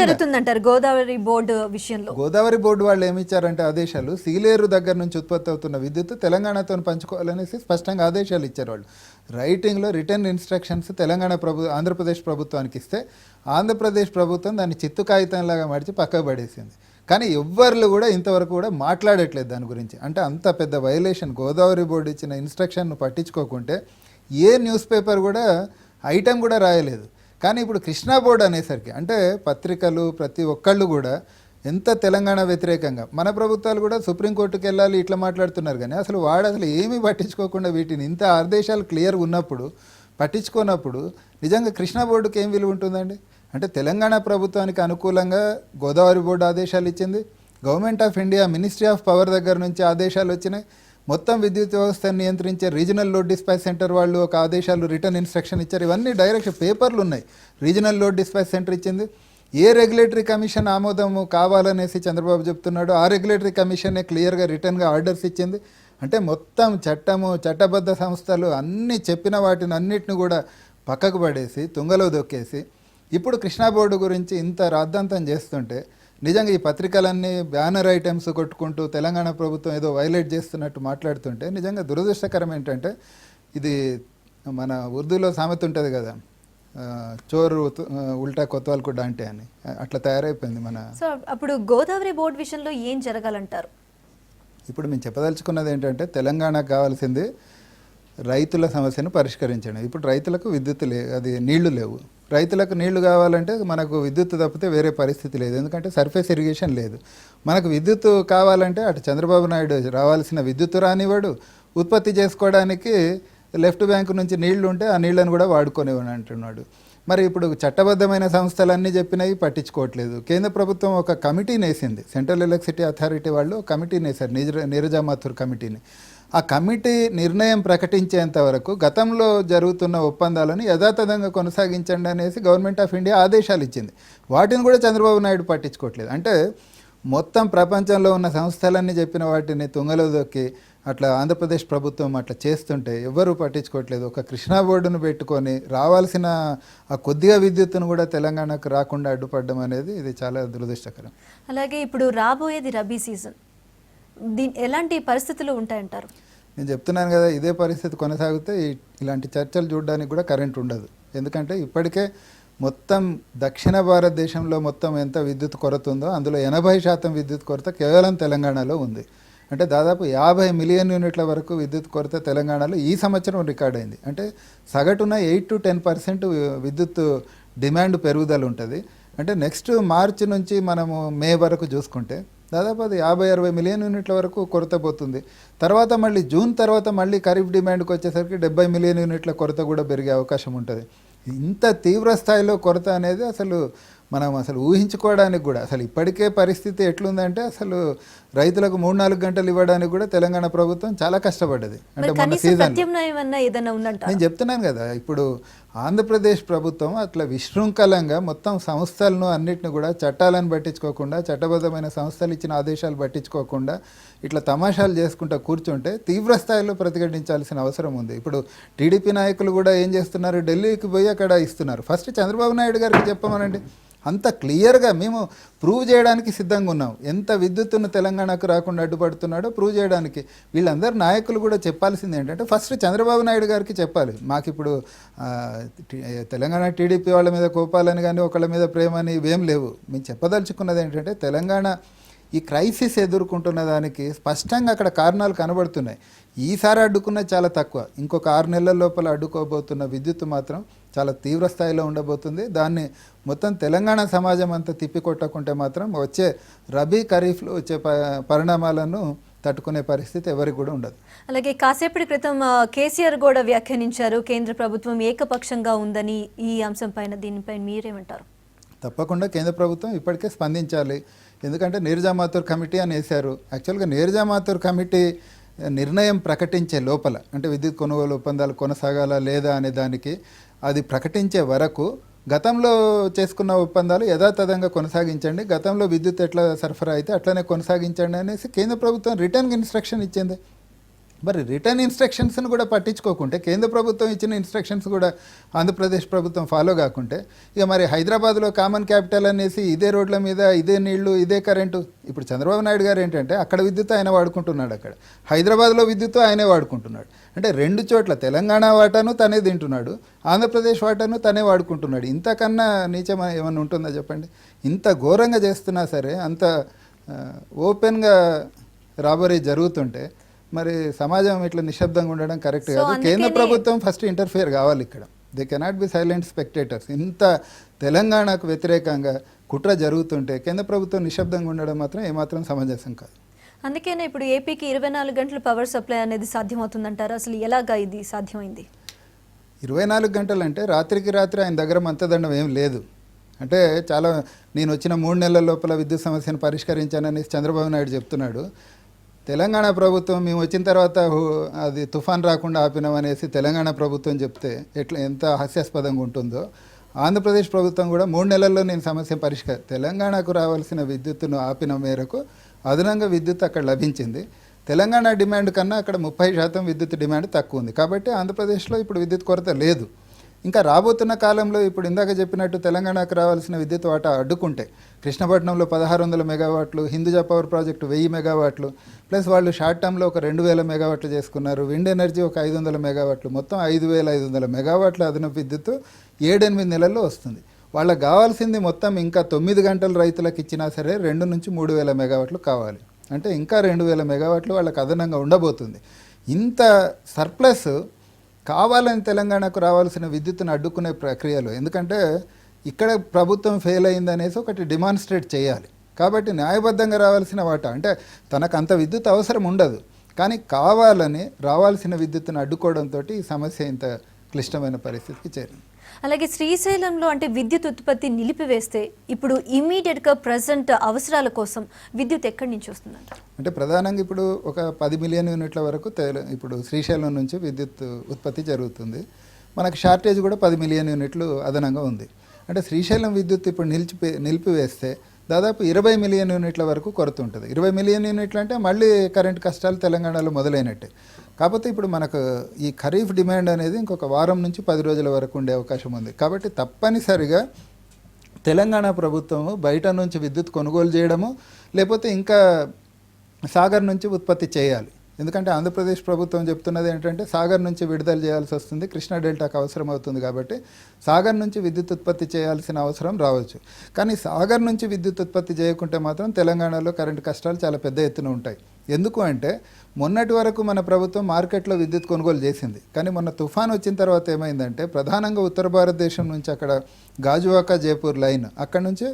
జరుగుతుందంటారు. గోదావరి బోర్డు విషయంలో గోదావరి బోర్డు వాళ్ళు ఏమి ఇచ్చారంటే ఆదేశాలు సీలేరు దగ్గర నుంచి ఉత్పత్తి అవుతున్న విద్యుత్ తెలంగాణతో పంచుకోవాలనేసి స్పష్టంగా ఆదేశాలు ఇచ్చారు. వాళ్ళు రైటింగ్లో రిటర్న్ ఇన్స్ట్రక్షన్స్ ఆంధ్రప్రదేశ్ ప్రభుత్వానికి ఇస్తే ఆంధ్రప్రదేశ్ ప్రభుత్వం దాన్ని చిత్తు కాగితంలాగా మడిచి పక్కకు పడేసింది. కానీ ఎవ్వరు కూడా ఇంతవరకు కూడా మాట్లాడట్లేదు దాని గురించి. అంటే అంత పెద్ద వైలేషన్, గోదావరి బోర్డు ఇచ్చిన ఇన్స్ట్రక్షన్ను పట్టించుకోకుంటే ఏ న్యూస్ పేపర్ కూడా ఐటెం కూడా రాయలేదు. కానీ ఇప్పుడు కృష్ణా బోర్డు అనేసరికి అంటే పత్రికలు ప్రతి ఒక్కళ్ళు కూడా ఎంత తెలంగాణ వ్యతిరేకంగా, మన ప్రభుత్వాలు కూడా సుప్రీంకోర్టుకి వెళ్ళాలి ఇట్లా మాట్లాడుతున్నారు. కానీ అసలు వాడు అసలు ఏమీ పట్టించుకోకుండా వీటిని ఇంత ఆదేశాలు క్లియర్గా ఉన్నప్పుడు పట్టించుకోనప్పుడు నిజంగా కృష్ణా బోర్డుకి ఏం విలువ ఉంటుందండి? అంటే తెలంగాణ ప్రభుత్వానికి అనుకూలంగా గోదావరి బోర్డు ఆదేశాలు ఇచ్చింది, government of India ministry of power దగ్గర నుంచి ఆదేశాలు వచ్చినాయి, మొత్తం విద్యుత్ వ్యవస్థను నియంత్రించే రీజనల్ లోడ్ డిస్పాచ్ సెంటర్ వాళ్ళు ఒక ఆదేశాలు రిటర్న్ ఇన్స్ట్రక్షన్ ఇచ్చారు. ఇవన్నీ డైరెక్ట్ పేపర్లు ఉన్నాయి. రీజనల్ లోడ్ డిస్పాచ్ సెంటర్ ఇచ్చింది. ఏ రెగ్యులేటరీ కమిషన్ ఆమోదము కావాలనేసి చంద్రబాబు చెప్తున్నాడు, ఆ రెగ్యులేటరీ కమిషనే క్లియర్గా రిటర్న్గా ఆర్డర్స్ ఇచ్చింది. అంటే మొత్తం చట్టము, చట్టబద్ధ సంస్థలు అన్నీ చెప్పిన వాటిని అన్నిటిని కూడా పక్కకు పడేసి తుంగలో దొక్కేసి ఇప్పుడు కృష్ణా బోర్డు గురించి ఇంత రాద్ధాంతం చేస్తుంటే నిజంగా ఈ పత్రికలన్నీ బ్యానర్ ఐటమ్స్ కొట్టుకుంటూ తెలంగాణ ప్రభుత్వం ఏదో వైలేట్ చేస్తున్నట్టు మాట్లాడుతుంటే నిజంగా దురదృష్టకరం ఏంటంటే ఇది మన ఉర్దూలో సామెత ఉంటుంది కదా, చోరు ఉల్టా కొత్వాల్ కూడా అంటే అని, అట్లా తయారైపోయింది మన. సో అప్పుడు గోదావరి బోర్డు విషయంలో ఏం జరగాలంటారు? ఇప్పుడు మేము చెప్పదలుచుకున్నది ఏంటంటే తెలంగాణకు కావాల్సింది రైతుల సమస్యను పరిష్కరించడం. ఇప్పుడు రైతులకు విద్యుత్ అది నీళ్లు లేవు. రైతులకు నీళ్లు కావాలంటే మనకు విద్యుత్ తప్పితే వేరే పరిస్థితి లేదు, ఎందుకంటే సర్ఫేస్ ఇరిగేషన్ లేదు. మనకు విద్యుత్ కావాలంటే అటు చంద్రబాబు నాయుడు రావాల్సిన విద్యుత్ రానివాడు, ఉత్పత్తి చేసుకోవడానికి లెఫ్ట్ బ్యాంక్ నుంచి నీళ్లు ఉంటే ఆ నీళ్లను కూడా వాడుకోనివ్వని అంటున్నాడు. మరి ఇప్పుడు చట్టబద్ధమైన సంస్థలన్నీ చెప్పినవి పట్టించుకోవట్లేదు. కేంద్ర ప్రభుత్వం ఒక కమిటీని వేసింది, సెంట్రల్ ఎలక్ట్రిసిటీ అథారిటీ వాళ్ళు కమిటీని వేశారు, నీరజా మాథుర్ కమిటీని. ఆ కమిటీ నిర్ణయం ప్రకటించేంత వరకు గతంలో జరుగుతున్న ఒప్పందాలను యథాతథంగా కొనసాగించండి అనేసి గవర్నమెంట్ ఆఫ్ ఇండియా ఆదేశాలు ఇచ్చింది. వాటిని కూడా చంద్రబాబు నాయుడు పట్టించుకోవట్లేదు. అంటే మొత్తం ప్రపంచంలో ఉన్న సంస్థలన్నీ చెప్పిన వాటిని తుంగలో దొక్కి అట్లా ఆంధ్రప్రదేశ్ ప్రభుత్వం అట్లా చేస్తుంటే ఎవ్వరూ పట్టించుకోవట్లేదు. ఒక కృష్ణా బోర్డును పెట్టుకొని రావాల్సిన ఆ కొద్దిగా విద్యుత్తును కూడా తెలంగాణకు రాకుండా అడ్డుపడడం అనేది ఇది చాలా దురదృష్టకరం. అలాగే ఇప్పుడు రాబోయేది రబీ సీజన్, దీని ఎలాంటి పరిస్థితులు ఉంటాయంటారు? నేను చెప్తున్నాను కదా, ఇదే పరిస్థితి కొనసాగితే ఇలాంటి చర్చలు చూడడానికి కూడా కరెంట్ ఉండదు. ఎందుకంటే ఇప్పటికే మొత్తం దక్షిణ భారతదేశంలో మొత్తం ఎంత విద్యుత్ కొరత ఉందో అందులో 80% విద్యుత్ కొరత కేవలం తెలంగాణలో ఉంది. అంటే దాదాపు 50 మిలియన్ యూనిట్ల వరకు విద్యుత్ కొరత తెలంగాణలో ఈ సంవత్సరం రికార్డ్ అయింది. అంటే సగటున 8 to 10% విద్యుత్ డిమాండ్ పెరుగుదల ఉంటుంది. అంటే నెక్స్ట్ మార్చి నుంచి మనము మే వరకు చూసుకుంటే దాదాపు అది 50-60 మిలియన్ యూనిట్ల వరకు కొరత పోతుంది. తర్వాత మళ్ళీ జూన్ తర్వాత మళ్ళీ ఖరీఫ్ డిమాండ్కి వచ్చేసరికి 70 మిలియన్ యూనిట్ల కొరత కూడా పెరిగే అవకాశం ఉంటుంది. ఇంత తీవ్ర స్థాయిలో కొరత అనేది అసలు మనం ఊహించుకోవడానికి కూడా, అసలు ఇప్పటికే పరిస్థితి ఎట్లుందంటే అసలు రైతులకు 3-4 గంటలు ఇవ్వడానికి కూడా తెలంగాణ ప్రభుత్వం చాలా కష్టపడ్డది. అంటే మన సీజన్ నేను చెప్తున్నాను కదా, ఇప్పుడు ఆంధ్రప్రదేశ్ ప్రభుత్వం అట్లా విశృంఖలంగా మొత్తం సంస్థలను అన్నిటిని కూడా చట్టాలను పట్టించుకోకుండా, చట్టబద్ధమైన సంస్థలు ఇచ్చిన ఆదేశాలు పట్టించుకోకుండా ఇట్లా తమాషాలు చేసుకుంటూ కూర్చుంటే తీవ్ర స్థాయిలో ప్రతిఘటించాల్సిన అవసరం ఉంది. ఇప్పుడు టీడీపీ నాయకులు కూడా ఏం చేస్తున్నారు, ఢిల్లీకి పోయి అక్కడ ఇస్తున్నారు. ఫస్ట్ చంద్రబాబు నాయుడు గారికి చెప్పమనండి, అంత క్లియర్గా మేము ప్రూవ్ చేయడానికి సిద్ధంగా ఉన్నాం. ఎంత విద్యుత్తును తెలంగాణకు రాకుండా అడ్డుపడుతున్నాడో ప్రూవ్ చేయడానికి వీళ్ళందరూ నాయకులు కూడా చెప్పాల్సింది ఏంటంటే ఫస్ట్ చంద్రబాబు నాయుడు గారికి చెప్పాలి. మాకు ఇప్పుడు తెలంగాణ టీడీపీ వాళ్ళ మీద కోపాలని కానీ ఒకళ్ళ మీద ప్రేమ అని ఇవేం లేవు. మేము చెప్పదలుచుకున్నది ఏంటంటే తెలంగాణ ఈ క్రైసిస్ ఎదుర్కొంటున్న దానికి స్పష్టంగా అక్కడ కారణాలు కనబడుతున్నాయి. ఈసారి అడ్డుకున్నది చాలా తక్కువ, ఇంకొక 6 నెలల లోపల అడ్డుకోబోతున్న విద్యుత్ మాత్రం చాలా తీవ్ర స్థాయిలో ఉండబోతుంది. దాన్ని మొత్తం తెలంగాణ సమాజం అంతా తిప్పికొట్టకుంటే మాత్రం వచ్చే రబీ ఖరీఫ్లో వచ్చే పరిణామాలను తట్టుకునే పరిస్థితి ఎవరికి కూడా ఉండదు. అలాగే కాసేపటి క్రితం కేసీఆర్ కూడా వ్యాఖ్యానించారు, కేంద్ర ప్రభుత్వం ఏకపక్షంగా ఉందని. ఈ అంశం పైన దీనిపై మీరేమంటారు? తప్పకుండా కేంద్ర ప్రభుత్వం ఇప్పటికే స్పందించాలి. ఎందుకంటే నీరజా మాథుర్ కమిటీ అని వేశారు. యాక్చువల్గా నీరజా మాథుర్ కమిటీ నిర్ణయం ప్రకటించే లోపల, అంటే విద్యుత్ కొనుగోలు ఒప్పందాలు కొనసాగాలా లేదా అనే దానికి అది ప్రకటించే వరకు గతంలో చేసుకున్న ఒప్పందాలు యథాతథంగా కొనసాగించండి, గతంలో విద్యుత్ ఎట్లా సరఫరా అయితే అట్లనే కొనసాగించండి అనేసి కేంద్ర ప్రభుత్వం రిటర్న్ ఇన్స్ట్రక్షన్ ఇచ్చింది. మరి రిటర్న్ ఇన్స్ట్రక్షన్స్ను కూడా పట్టించుకోకుంటే, కేంద్ర ప్రభుత్వం ఇచ్చిన ఇన్స్ట్రక్షన్స్ కూడా ఆంధ్రప్రదేశ్ ప్రభుత్వం ఫాలో కాకుంటే, ఇక మరి హైదరాబాద్లో కామన్ క్యాపిటల్ అనేసి ఇదే రోడ్ల మీద ఇదే నీళ్లు ఇదే కరెంటు. ఇప్పుడు చంద్రబాబు నాయుడు గారు ఏంటంటే అక్కడ విద్యుత్ ఆయన వాడుకుంటున్నాడు, అక్కడ హైదరాబాద్లో విద్యుత్ ఆయనే వాడుకుంటున్నాడు. అంటే 2 చోట్ల తెలంగాణ వాటాను తనే తింటున్నాడు, ఆంధ్రప్రదేశ్ వాటాను తనే వాడుకుంటున్నాడు. ఇంతకన్నా నీచం ఏమన్నా ఉంటుందా చెప్పండి? ఇంత ఘోరంగా చేస్తున్నా సరే, అంత ఓపెన్గా రాబరీ జరుగుతుంటే మరి సమాజం ఇట్లా నిశ్శబ్దంగా ఉండడం కరెక్ట్ కాదు. కేంద్ర ప్రభుత్వం ఫస్ట్ ఇంటర్ఫియర్ కావాలి ఇక్కడ. They cannot be silent spectators. ఇంత తెలంగాణకు వ్యతిరేకంగా కుట్ర జరుగుతుంటే కేంద్ర ప్రభుత్వం నిశ్శబ్దంగా ఉండడం మాత్రం ఏమాత్రం సమంజసం కాదు. అందుకనే ఇప్పుడు ఏపీకి 24 గంటల పవర్ సప్లై అనేది సాధ్యమవుతుందంటారు. అసలు ఎలాగా ఇది సాధ్యమైంది? 24 గంటలు అంటే రాత్రికి రాత్రి ఆయన దగ్గర మంతదండం ఏం లేదు. అంటే చాలా నేను వచ్చిన 3 నెలల లోపల విద్యుత్ సమస్యను పరిష్కరించానని చంద్రబాబు నాయుడు చెప్తున్నాడు. తెలంగాణ ప్రభుత్వం మేము వచ్చిన తర్వాత అది తుఫాన్ రాకుండా ఆపినామనేసి తెలంగాణ ప్రభుత్వం చెప్తే ఎంత హాస్యాస్పదంగా ఉంటుందో, ఆంధ్రప్రదేశ్ ప్రభుత్వం కూడా 3 నెలల్లో నేను సమస్య తెలంగాణకు రావాల్సిన విద్యుత్తును ఆపిన మేరకు అదనంగా విద్యుత్ అక్కడ లభించింది. తెలంగాణ డిమాండ్ కన్నా అక్కడ 30% విద్యుత్ డిమాండ్ తక్కువ ఉంది. కాబట్టి ఆంధ్రప్రదేశ్లో ఇప్పుడు విద్యుత్ కొరత లేదు. ఇంకా రాబోతున్న కాలంలో ఇప్పుడు ఇందాక చెప్పినట్టు తెలంగాణకు రావాల్సిన విద్యుత్ వాటా అడ్డుకుంటే కృష్ణపట్నంలో 1600 మెగావాట్లు, హిందూజా పవర్ ప్రాజెక్టు 1000 మెగావాట్లు, ప్లస్ వాళ్ళు షార్ట్ టర్మ్లో ఒక 2000 మెగావాట్లు చేసుకున్నారు, విండ్ ఎనర్జీ ఒక 500 మెగావాట్లు, మొత్తం 5500 మెగావాట్ల అదనపు విద్యుత్తు 7-8 నెలల్లో వస్తుంది. వాళ్ళకి కావాల్సింది మొత్తం ఇంకా 9 గంటలు రైతులకు ఇచ్చినా సరే 2 నుంచి 3000 మెగావాట్లు కావాలి. అంటే ఇంకా 2000 మెగావాట్లు వాళ్ళకి అదనంగా ఉండబోతుంది. ఇంత సర్ప్లస్ కావాలని తెలంగాణకు రావాల్సిన విద్యుత్తును అడ్డుకునే ప్రక్రియలో, ఎందుకంటే ఇక్కడ ప్రభుత్వం ఫెయిల్ అయిందనేసి ఒకటి డిమాన్స్ట్రేట్ చేయాలి. కాబట్టి న్యాయబద్ధంగా రావాల్సిన వాటా, అంటే తనకు అంత విద్యుత్ అవసరం ఉండదు, కానీ కావాలని రావాల్సిన విద్యుత్తును అడ్డుకోవడంతో ఈ సమస్య ఇంత క్లిష్టమైన పరిస్థితికి చేరింది. అలాగే శ్రీశైలంలో అంటే విద్యుత్ ఉత్పత్తి నిలిపివేస్తే ఇప్పుడు ఇమీడియట్గా ప్రజెంట్ అవసరాల కోసం విద్యుత్ ఎక్కడి నుంచి వస్తుందంట? అంటే ప్రధానంగా ఇప్పుడు ఒక 10 మిలియన్ యూనిట్ల వరకు ఇప్పుడు శ్రీశైలం నుంచి విద్యుత్ ఉత్పత్తి జరుగుతుంది. మనకు షార్టేజ్ కూడా 10 మిలియన్ యూనిట్లు అదనంగా ఉంది. అంటే శ్రీశైలం విద్యుత్ ఇప్పుడు నిలిపివేస్తే దాదాపు 20 మిలియన్ యూనిట్ల వరకు కొరత ఉంటుంది. 20 మిలియన్ యూనిట్లు అంటే మళ్ళీ కరెంట్ కష్టాలు తెలంగాణలో మొదలైనట్టే. కాకపోతే ఇప్పుడు మనకు ఈ ఖరీఫ్ డిమాండ్ అనేది ఇంకొక వారం నుంచి 10 రోజుల వరకు ఉండే అవకాశం ఉంది. కాబట్టి తప్పనిసరిగా తెలంగాణ ప్రభుత్వము బయట నుంచి విద్యుత్ కొనుగోలు చేయడము, లేకపోతే ఇంకా సాగర్ నుంచి ఉత్పత్తి చేయాలి. ఎందుకంటే ఆంధ్రప్రదేశ్ ప్రభుత్వం చెప్తున్నది ఏంటంటే సాగర్ నుంచి విడుదల చేయాల్సి వస్తుంది, కృష్ణా డెల్టాకు అవసరం అవుతుంది, కాబట్టి సాగర్ నుంచి విద్యుత్ ఉత్పత్తి చేయాల్సిన అవసరం రావచ్చు. కానీ సాగర్ నుంచి విద్యుత్ ఉత్పత్తి చేయకుంటే మాత్రం తెలంగాణలో కరెంటు కష్టాలు చాలా పెద్ద ఎత్తున ఉంటాయి. ఎందుకు అంటే మొన్నటి వరకు మన ప్రభుత్వం మార్కెట్లో విద్యుత్ కొనుగోలు చేసింది, కానీ మొన్న తుఫాన్ వచ్చిన తర్వాత ఏమైందంటే ప్రధానంగా ఉత్తర భారతదేశం నుంచి అక్కడ గాజువాక జైపూర్ లైన్, అక్కడ నుంచి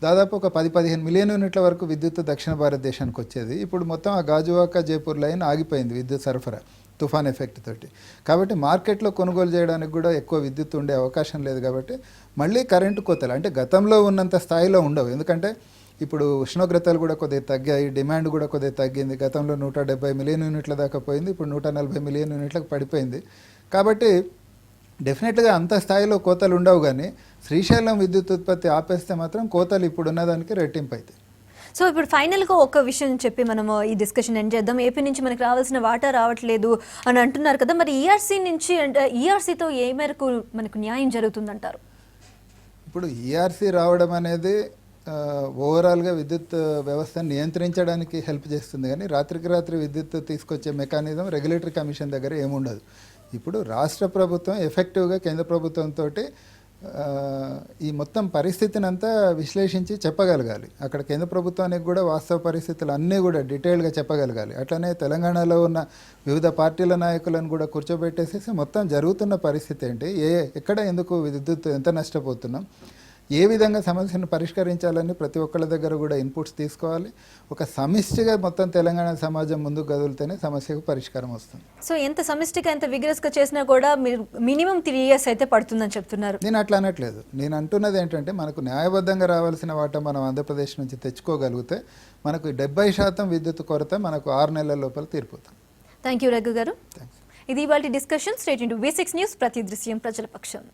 దాదాపు ఒక 10-15 మిలియన్ యూనిట్ల వరకు విద్యుత్ దక్షిణ భారతదేశానికి వచ్చేది. ఇప్పుడు మొత్తం ఆ గాజువాక జైపూర్ లైన్ ఆగిపోయింది విద్యుత్ సరఫరా తుఫాన్ ఎఫెక్ట్ తోటి. కాబట్టి మార్కెట్లో కొనుగోలు చేయడానికి కూడా ఎక్కువ విద్యుత్ ఉండే అవకాశం లేదు. కాబట్టి మళ్ళీ కరెంటు కోతలు అంటే గతంలో ఉన్నంత స్థాయిలో ఉండవు. ఎందుకంటే ఇప్పుడు ఉష్ణోగ్రతలు కూడా కొద్దిగా తగ్గాయి, డిమాండ్ కూడా కొద్దిగా తగ్గింది. గతంలో 170 మిలియన్ యూనిట్ల దాకా పోయింది, ఇప్పుడు 140 మిలియన్ యూనిట్లకు పడిపోయింది. కాబట్టి డెఫినెట్గా అంత స్థాయిలో కోతలు ఉండవు, కానీ శ్రీశైలం విద్యుత్ ఉత్పత్తి ఆపేస్తే మాత్రం కోతలు ఇప్పుడున్న దానికి రెట్టింపు అవుతాయి. సో ఇప్పుడు ఫైనల్గా ఒక విషయం చెప్పి మనము ఈ డిస్కషన్ ఎండ్ చేద్దాం. ఏపీ నుంచి మనకు రావాల్సిన వాటా రావట్లేదు అని అంటున్నారు కదా, మరి ఈఆర్సీ నుంచి అంటే ఈఆర్సీతో ఏ మేరకు మనకు న్యాయం జరుగుతుందంటారు? ఇప్పుడు ఈఆర్సీ రావడం అనేది ఓవరాల్గా విద్యుత్ వ్యవస్థను నియంత్రించడానికి హెల్ప్ చేస్తుంది, కానీ రాత్రికి రాత్రి విద్యుత్ తీసుకొచ్చే మెకానిజం రెగ్యులేటరీ కమిషన్ దగ్గర ఏముండదు. ఇప్పుడు రాష్ట్ర ప్రభుత్వం ఎఫెక్టివ్గా కేంద్ర ప్రభుత్వంతో ఈ మొత్తం పరిస్థితిని అంతా విశ్లేషించి చెప్పగలగాలి. అక్కడ కేంద్ర ప్రభుత్వానికి కూడా వాస్తవ పరిస్థితులు అన్నీ కూడా డీటెయిల్గా చెప్పగలగాలి. అట్లనే తెలంగాణలో ఉన్న వివిధ పార్టీల నాయకులను కూడా కూర్చోబెట్టేసేసి మొత్తం జరుగుతున్న పరిస్థితి ఏంటి, ఎక్కడ ఎందుకు విద్యుత్ ఎంత నష్టపోతున్నాం, ఏ విధంగా సమస్యను పరిష్కరించాలని ప్రతి ఒక్కళ్ళ దగ్గర కూడా ఇన్పుట్స్ తీసుకోవాలి. ఒక సమిష్టిగా మొత్తం తెలంగాణ సమాజం ముందుకు కదులుతేనే సమస్యకు పరిష్కారం వస్తుంది. సో ఎంత సమిష్టిగా ఎంత విగ్రస్గా చేసినా కూడా మీరు మినిమం 3 years అయితే పడుతుందని చెప్తున్నారు. నేను అట్లా అనట్లేదు. నేను అంటున్నది ఏంటంటే మనకు న్యాయబద్ధంగా రావాల్సిన వాటా మనం ఆంధ్రప్రదేశ్ నుంచి తెచ్చుకోగలిగితే మనకు 70% విద్యుత్ కొరత మనకు 6 నెలల లోపల తీరిపోతుంది. థ్యాంక్ యూ రఘు గారు. ఇది ఇవాళ discussion. State into V6 news, ప్రతి దృశ్యం ప్రజల పక్షం.